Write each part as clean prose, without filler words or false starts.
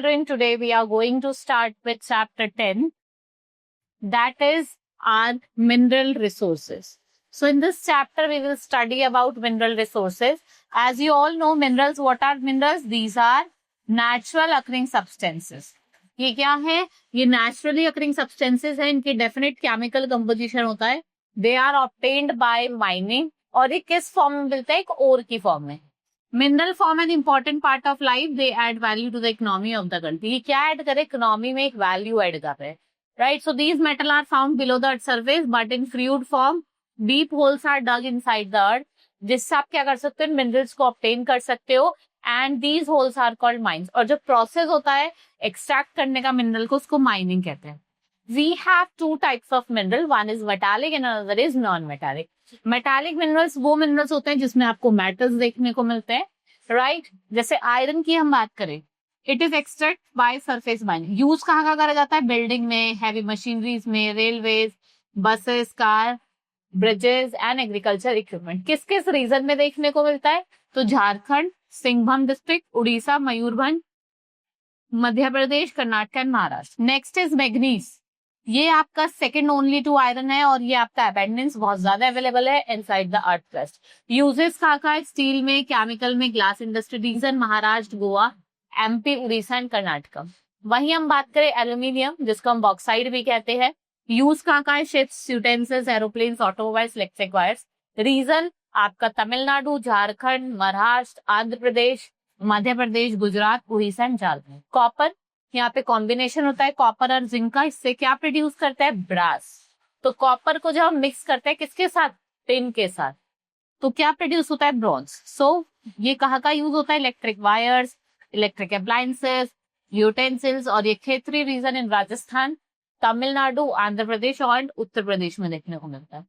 children, today we are going to start with chapter 10, that is our mineral resources. So in this chapter we will study about mineral resources. As you all know, minerals, what are minerals? These are natural occurring substances. ये क्या है? ये naturally occurring substances है, इनकी definite chemical composition होता है. They are obtained by mining. और ये किस फॉर्म में मिलता है? एक ओर की फॉर्म में. Mineral form an important part of life, they add value to the economy of the country. ये क्या ऐड करे? इकोनॉमी में एक वैल्यू ऐड कर रहे हैं, right? So these metal are found below the earth surface but in fluid form. Deep holes are dug inside the earth, जिससे आप क्या कर सकते हो? मिनरल्स को ऑब्टेन कर सकते हो. And these holes are called mines. और जो प्रोसेस होता है एक्सट्रैक्ट करने का मिनरल को, उसको माइनिंग कहते हैं. We have two types of mineral. One is metallic and another is non-metallic. Metallic minerals वो minerals होते हैं जिसमें आपको metals देखने को मिलते हैं, right? जैसे आयरन की हम बात करें, it is extract by surface mining. Use कहाँ करा जाता है? बिल्डिंग में, हैवी मशीनरीज में, railways, buses, car, bridges and agriculture equipment. किस किस रीजन में देखने को मिलता है? तो Jharkhand, Singhbhum district, Orissa, Mayurbhanj, Madhya Pradesh, Karnataka and Maharashtra. Next is manganese. ये आपका सेकंड ओनली टू आयरन है और ये आपका अबेंडेंस बहुत ज्यादा अवेलेबल है inside the earth crust. Uses कहाँ का है? स्टील में, केमिकल में, glass industry. Region Maharashtra, Goa, MP, Orissa and Karnataka. वहीं हम बात करें एल्यूमिनियम, जिसको हम बॉक्साइड भी कहते हैं. यूज कहाँ का है? Ships, utensils, aeroplanes, automobiles, electric wires. Region आपका तमिलनाडु, झारखंड, महाराष्ट्र, आंध्र प्रदेश, मध्य प्रदेश, गुजरात, उड़ीसा एंड झारखंड. कॉपर, यहाँ पे कॉम्बिनेशन होता है कॉपर और जिंक का. इससे क्या प्रोड्यूस करता है? ब्रास. तो कॉपर को जब हम मिक्स करते हैं किसके साथ? टिन के साथ, तो क्या प्रोड्यूस होता है? ब्रॉन्ज. सो ये कहाँ का यूज होता है? Electric wires, electric appliances, utensils. और ये क्षेत्रीय रीजन इन राजस्थान, तमिलनाडु, आंध्र प्रदेश और उत्तर प्रदेश में देखने को मिलता है.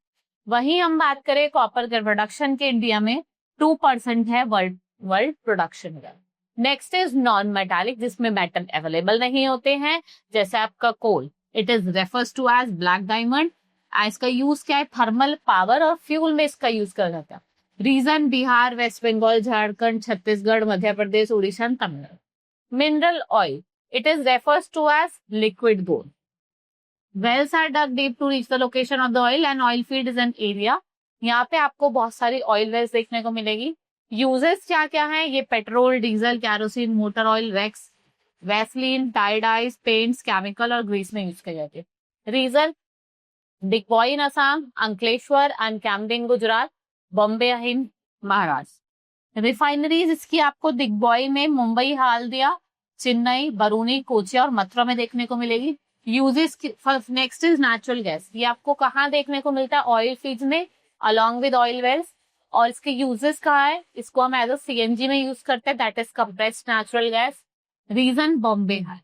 वहीं हम बात करें कॉपर के प्रोडक्शन के, इंडिया में 2% है वर्ल्ड प्रोडक्शन का. नेक्स्ट इज नॉन मेटालिक, जिसमें मेटल अवेलेबल नहीं होते हैं, जैसे आपका coal. It is refers to as black diamond. इसका यूज क्या है? थर्मल पावर और फ्यूल में इसका यूज किया जाता है. Region Bihar, west Bengal, Jharkhand, Chhattisgarh, Madhya Pradesh, Orissa, Tamil Nadu. Mineral oil, it is refers to as liquid gold. Wells are dug deep to reach the location of the oil and oil field is an area. यहाँ पे आपको बहुत सारी ऑयल वेल्स देखने को मिलेगी. यूजेस क्या क्या है? ये petrol, diesel, kerosene, motor oil, wax, vaseline, टाइड आइस, पेंट्स, केमिकल और ग्रीस में यूज किए जाते हैं. Region Digboi in Assam, Ankleshwar and कैमडिंग गुजरात, बॉम्बे हिंद, महाराष्ट्र. रिफाइनरीज इसकी आपको दिग्बॉय में, मुंबई, हाल्दिया, चेन्नई, बरूनी, कोची और मथुरा में देखने को मिलेगी. Uses next is natural gas. ये आपको कहाँ देखने को मिलता है? ऑयल फील्ड में अलॉन्ग विद ऑयल वेल्स. और इसके यूजेस कहाँ है? इसको हम एज अ सीएनजी में यूज करते हैं, that is compressed natural gas. Region Bombay है,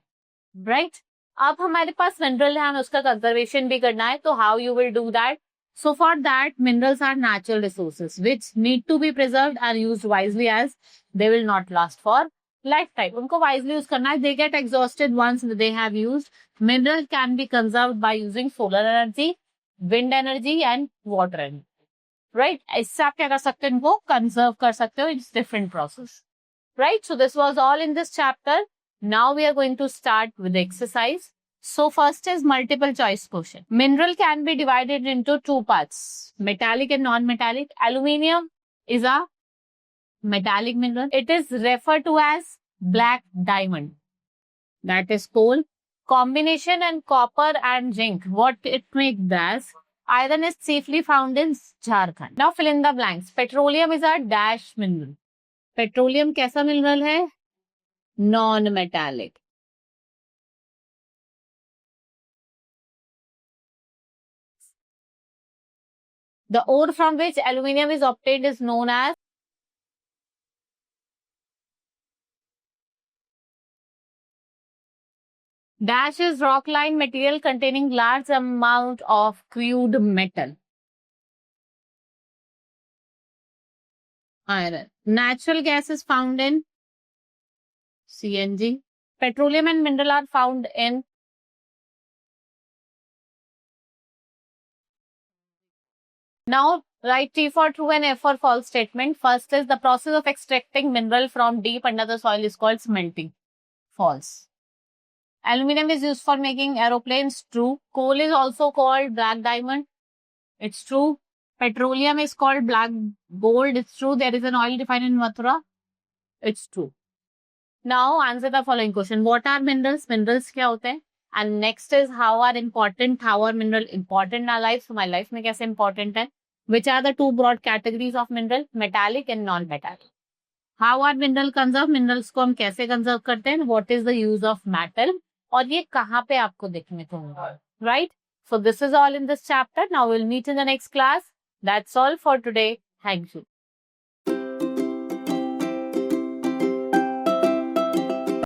राइट? अब हमारे पास मिनरल है, हमें उसका कंजर्वेशन भी करना है. तो how you will do that? So for that, minerals are natural resources which need to be preserved and used wisely as they will not last for life time. उनको वाइजली यूज करना है. They get exhausted once they have used. Mineral can be conserved by using solar energy, wind energy and water energy, right? इससे आप क्या कर सकते हो? इनको कंजर्व कर सकते हो. It's different process, right? So this was all in this chapter. Now we are going to start with exercise. So first is multiple choice question. Mineral can be divided into two parts, metallic and non metallic. Aluminium is a metallic mineral. It is referred to as black diamond, that is coal. Combination and copper and zinc, what it makes as iron is chiefly found in Jharkhand. Now fill in the blanks. Petroleum is a dash mineral. Petroleum कैसा mineral है? Non metallic. The ore from which aluminium is obtained is known as dash is rock-line material containing large amount of crude metal. Iron. Natural gas is found in CNG. Petroleum and mineral are found in now write T for true and F for false statement. First is the process of extracting mineral from deep under the soil is called smelting. False. Aluminum is used for making aeroplanes. True. Coal is also called black diamond. It's true. Petroleum is called black gold. It's true. There is an oil refinery in Mathura. It's true. Now answer the following question. What are minerals? Minerals क्या होते हैं? And next is how are mineral important in our life? So my life में कैसे important है? Which are the two broad categories of mineral? Metallic and non-metallic. How are mineral conserved? Minerals को हम कैसे conserve करते हैं? What is the use of metal? और ये कहाँ पे आपको देखने को होगा? Right? So this is all in this chapter. Now we'll meet in the next class. That's all for today. Thank you.